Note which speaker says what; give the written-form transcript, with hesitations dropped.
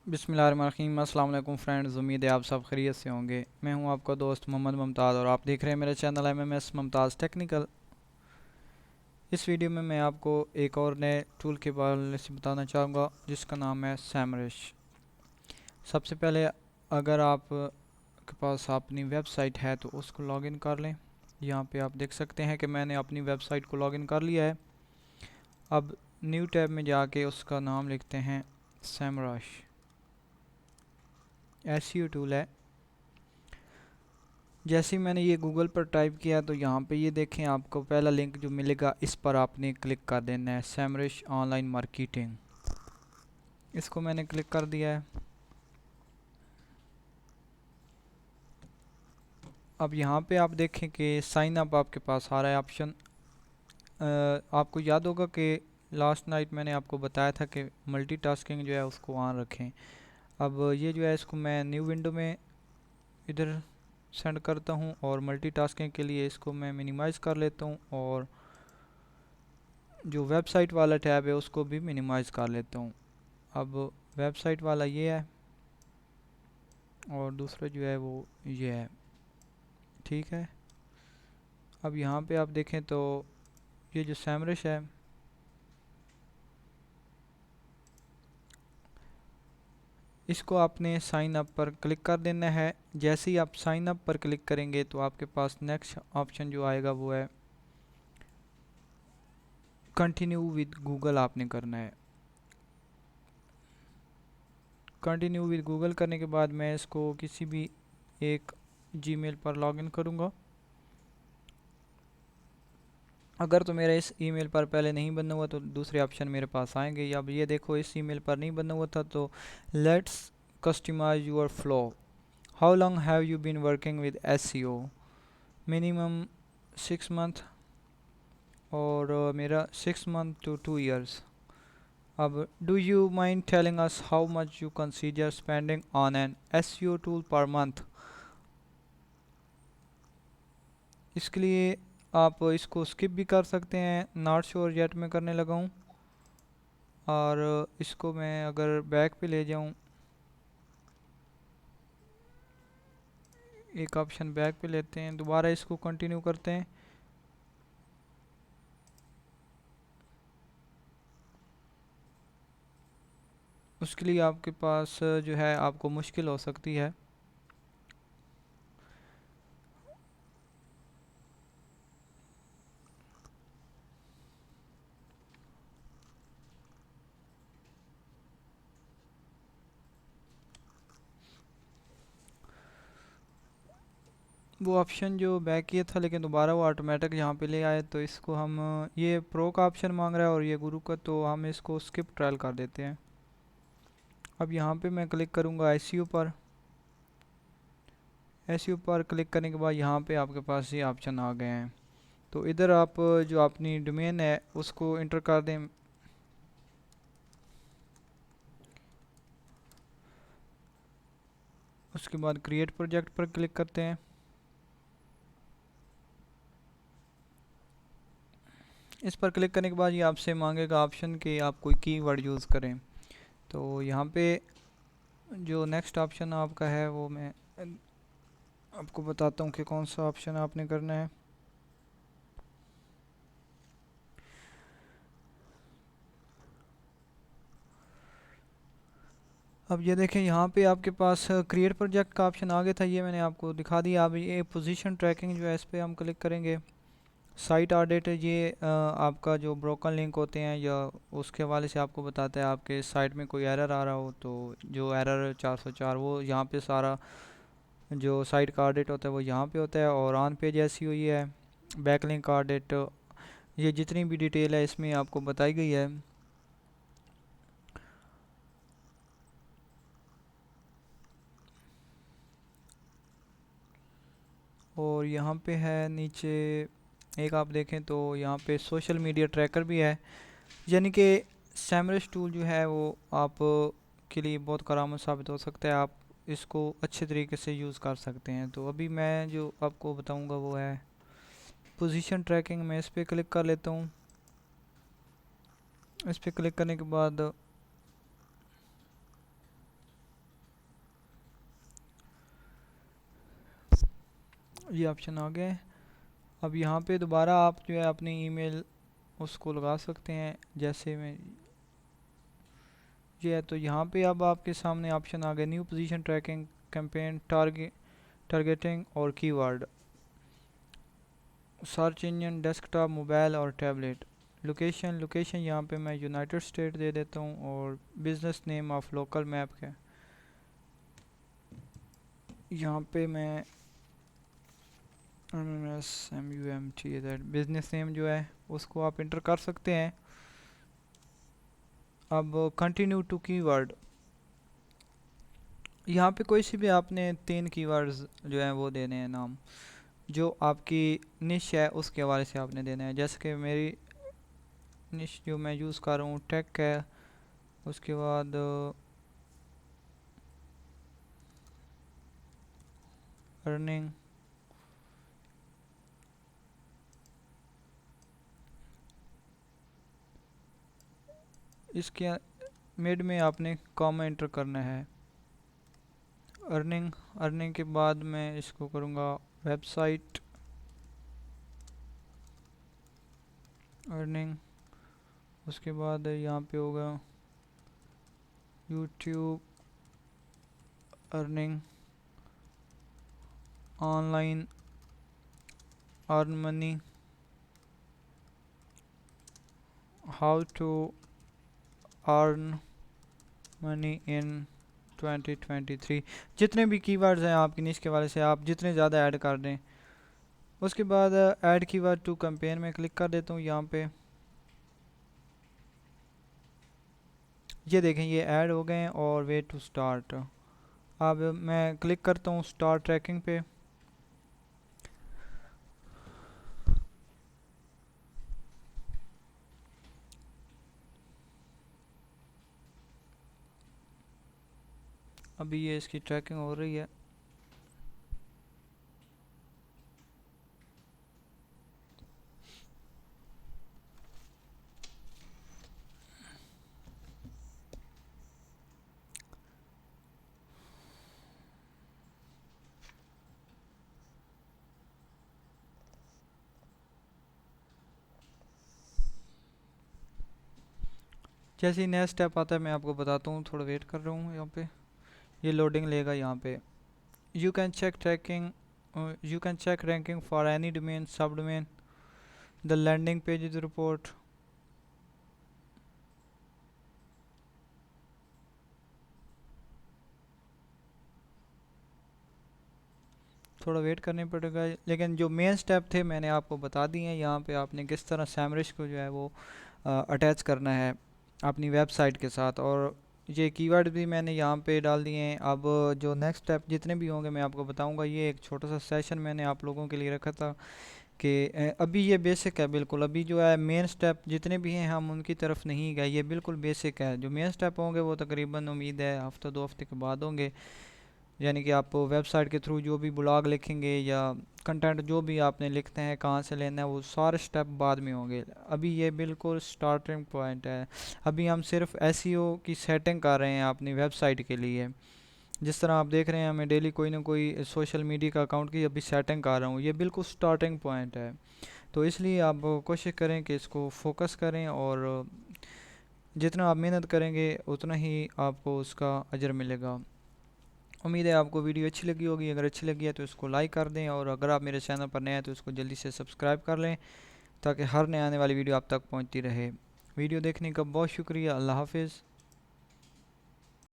Speaker 1: बिस्मिल्लाहिर्रहमानिर्रहीम। अस्सलाम वालेकुम फ्रेंड्स, उम्मीद है आप सब खैरियत से होंगे। मैं हूं आपका दोस्त मोहम्मद मुमताज़ और आप देख रहे हैं मेरा चैनल एमएमएस मुमताज़ टेक्निकल। इस वीडियो में मैं आपको एक और नए टूल के बारे में बताना चाहूँगा जिसका नाम है सैमरश। सबसे पहले अगर आप के पास अपनी वेबसाइट है तो उसको लॉगिन कर लें। यहाँ पे आप देख सकते हैं कि मैंने अपनी वेबसाइट को लॉगिन कर लिया है। अब न्यू टैब में जाके उसका नाम लिखते हैं सैमरश। एसईओ टूल है। जैसे ही मैंने ये गूगल पर टाइप किया तो यहाँ पे ये देखें, आपको पहला लिंक जो मिलेगा इस पर आपने क्लिक कर देना है, सैमरश ऑनलाइन मार्केटिंग। इसको मैंने क्लिक कर दिया है। अब यहाँ पे आप देखें कि साइन अप आपके पास आ रहा है ऑप्शन। आपको याद होगा कि लास्ट नाइट मैंने आपको बताया था कि मल्टीटास्किंग जो है उसको ऑन रखें। अब ये जो है इसको मैं न्यू विंडो में इधर सेंड करता हूँ और मल्टीटास्किंग के लिए इसको मैं मिनिमाइज़ कर लेता हूँ और जो वेबसाइट वाला टैब है उसको भी मिनिमाइज़ कर लेता हूँ। अब वेबसाइट वाला ये है और दूसरा जो है वो ये है। ठीक है। अब यहाँ पे आप देखें तो ये जो सैमरश है इसको आपने साइन अप पर क्लिक कर देना है। जैसे ही आप साइन अप पर क्लिक करेंगे तो आपके पास नेक्स्ट ऑप्शन जो आएगा वो है कंटिन्यू विद गूगल। आपने करना है कंटिन्यू विद गूगल। करने के बाद मैं इसको किसी भी एक जीमेल पर लॉगिन करूँगा। अगर तो मेरा इस ईमेल पर पहले नहीं बना हुआ तो दूसरे ऑप्शन मेरे पास आएंगे। अब ये देखो इस ईमेल पर नहीं बना हुआ था तो let's customise your flow. How long have you been working with SEO? Minimum 6 month और मेरा 6 मंथ टू 2 years। अब do you mind telling us how much you consider spending on an SEO tool per month? इसके लिए आप इसको skip भी कर सकते हैं। नॉट श्योर येट में करने लगा हूँ और इसको मैं अगर बैक पे ले जाऊँ, एक ऑप्शन बैक पे लेते हैं, दोबारा इसको कंटिन्यू करते हैं। उसके लिए आपके पास जो है आपको मुश्किल हो सकती है। वो ऑप्शन जो बैक किया था लेकिन दोबारा वो ऑटोमेटिक यहाँ पे ले आए तो इसको हम ये प्रो का ऑप्शन मांग रहा है और ये गुरु का, तो हम इसको स्किप ट्रायल कर देते हैं। अब यहाँ पे मैं क्लिक करूँगा एसईओ पर। एसईओ पर क्लिक करने के बाद यहाँ पे आपके पास ये ऑप्शन आ गए हैं। तो इधर आप जो अपनी डोमेन है उसको इंटर कर दें। उसके बाद क्रिएट प्रोजेक्ट पर क्लिक करते हैं। इस पर क्लिक करने के बाद ये आपसे मांगेगा ऑप्शन कि आप कोई कीवर्ड यूज़ करें। तो यहाँ पे जो नेक्स्ट ऑप्शन आपका है वो मैं आपको बताता हूँ कि कौन सा ऑप्शन आपने करना है। अब ये देखें यहाँ पे आपके पास क्रिएट प्रोजेक्ट का ऑप्शन आ गया था, ये मैंने आपको दिखा दिया। अब ये पोजीशन ट्रैकिंग जो है इस पर हम क्लिक करेंगे। साइट ऑडिट, ये आपका जो ब्रोकन लिंक होते हैं या उसके हवाले से आपको बताता है आपके साइट में कोई एरर आ रहा हो तो जो एरर 404 वो यहाँ पे सारा जो साइट का ऑडिट होता है वो यहाँ पे होता है। और ऑन पेज ऐसी हुई है, बैकलिंक ऑडिट, ये जितनी भी डिटेल है इसमें आपको बताई गई है। और यहाँ पे है नीचे एक आप देखें तो यहाँ पे सोशल मीडिया ट्रैकर भी है। यानी कि सैमरश टूल जो है वो आप के लिए बहुत करामत साबित हो सकता है। आप इसको अच्छे तरीके से यूज़ कर सकते हैं। तो अभी मैं जो आपको बताऊंगा वो है पोजीशन ट्रैकिंग। मैं इस पर क्लिक कर लेता हूँ। इस पर क्लिक करने के बाद ये ऑप्शन आ गए। अब यहाँ पे दोबारा आप जो है अपनी ईमेल उसको लगा सकते हैं, जैसे मैं ये है। तो यहाँ पे अब आपके सामने ऑप्शन आ गए, new position tracking, campaign, targeting और keyword, search engine, desktop, mobile और टैबलेट। लोकेशन यहाँ पे मैं यूनाइटेड स्टेट दे देता हूँ और business name of local map है यहाँ पे मैं MUMT बिजनेस नेम जो है उसको आप इंटर कर सकते हैं। अब कंटिन्यू टू कीवर्ड, यहाँ पे कोई सी भी आपने 3 कीवर्ड्स जो हैं वो देने हैं नाम, जो आपकी निश है उसके हवाले से आपने देना है। जैसे कि मेरी निश जो मैं यूज़ कर रहा हूँ टेक है, उसके बाद अर्निंग, इसके मिड में आपने कॉमा एंटर करना है। अर्निंग के बाद मैं इसको करूँगा वेबसाइट अर्निंग, उसके बाद यहाँ पे होगा YouTube earning, online earn money, how to earn money in 2023। जितने भी कीवर्ड्स हैं आपकी निश के वाले से आप जितने ज़्यादा ऐड कर दें। उसके बाद ऐड कीवर्ड टू कैंपेन में क्लिक कर देता हूँ यहाँ पे। ये देखें ये ऐड हो गए हैं और वे टू स्टार्ट। अब मैं क्लिक करता हूँ स्टार्ट ट्रैकिंग पे। अभी ये इसकी ट्रैकिंग हो रही है। जैसे ही नया स्टेप आता है मैं आपको बताता हूँ, थोड़ा वेट कर रहा हूँ यहाँ पे। ये लोडिंग लेगा यहाँ पे। You can check tracking, you can check ranking for any domain, sub domain, the landing page report. थोड़ा वेट करनी पड़ेगा, लेकिन जो मेन स्टेप थे मैंने आपको बता दिए हैं। यहाँ पे आपने किस तरह सैमरिश को जो है वो अटैच करना है अपनी वेबसाइट के साथ, और ये कीवर्ड भी मैंने यहाँ पे डाल दिए हैं। अब जो नेक्स्ट स्टेप जितने भी होंगे मैं आपको बताऊंगा। ये एक छोटा सा सेशन मैंने आप लोगों के लिए रखा था कि अभी ये बेसिक है बिल्कुल। अभी जो है मेन स्टेप जितने भी हैं हम उनकी तरफ नहीं गए, ये बिल्कुल बेसिक है। जो मेन स्टेप होंगे वो तकरीबन उम्मीद है हफ्ता 2 हफ्ते के बाद होंगे। यानी कि आप वेबसाइट के थ्रू जो भी ब्लॉग लिखेंगे या कंटेंट जो भी आपने लिखते हैं कहाँ से लेना है वो सारे स्टेप बाद में होंगे। अभी ये बिल्कुल स्टार्टिंग पॉइंट है। अभी हम सिर्फ एसईओ की सेटिंग कर रहे हैं अपनी वेबसाइट के लिए। जिस तरह आप देख रहे हैं मैं डेली कोई ना कोई सोशल मीडिया का अकाउंट की अभी सेटिंग कर रहा हूँ। ये बिल्कुल स्टार्टिंग पॉइंट है, तो इसलिए आप कोशिश करें कि इसको फोकस करें, और जितना आप मेहनत करेंगे उतना ही आपको उसका अजर मिलेगा। उम्मीद है आपको वीडियो अच्छी लगी होगी। अगर अच्छी लगी है तो इसको लाइक कर दें, और अगर आप मेरे चैनल पर नए हैं तो इसको जल्दी से सब्सक्राइब कर लें ताकि हर नए आने वाली वीडियो आप तक पहुंचती रहे। वीडियो देखने का बहुत शुक्रिया। अल्लाह हाफिज़।